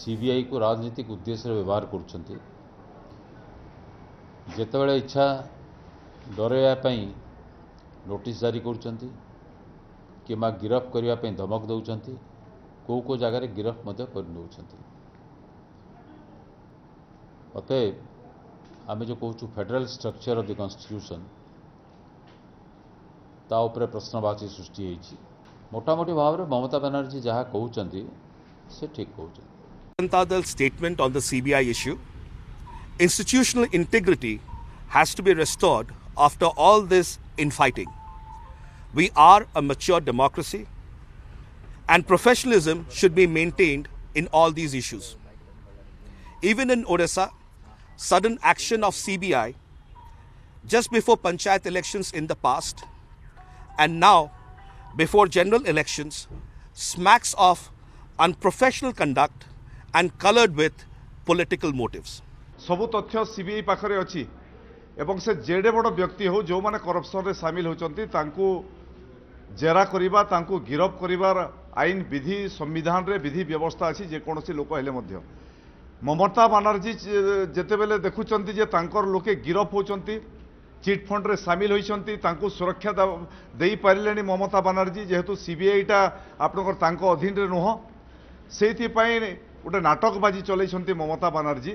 CBI को राजनीतिक उद्देश्य व्यवहार करुँच जितेबाला इच्छा डरवाई नोटिस जारी करुँच कि गिरफ करने धमक दौरान कौ जगार गिरफ कर अतएव आम जो कहूँ federal structure of the constitution ता उपरे प्रश्नवाची सृष्टि होती मोटामोटी भाव में ममता बनर्जी जहाँ कहते से ठीक कहते Janata Dal's statement on the CBI issue. Institutional integrity has to be restored after all this infighting. We are a mature democracy and professionalism should be maintained in all these issues. Even in Odisha, sudden action of CBI just before Panchayat elections in the past and now before general elections smacks of unprofessional conduct and colored with political motives. सबु तथ्य CBI पाखरे अछि एवं से जेडे बड़ व्यक्ति हो जो माने करप्शन रे शामिल होचंती तांको जेरा करिबा तांको गिरफ करिबार आईन विधि संविधान रे विधि व्यवस्था अछि जे कोनोसी लोक हेले मध्य ममता बनर्जी जेते बेले देखुचंती जे तांकर लोके गिरफ होचंती चिट फंड रे शामिल होइचंती तांको सुरक्षा देई पारिलेनी ममता बनर्जी जेहेतु सीबीआई टा आपनकर तांको अधीन रे नहो सेति पई गोटे नाटकबाजी चलैछंती ममता बनर्जी।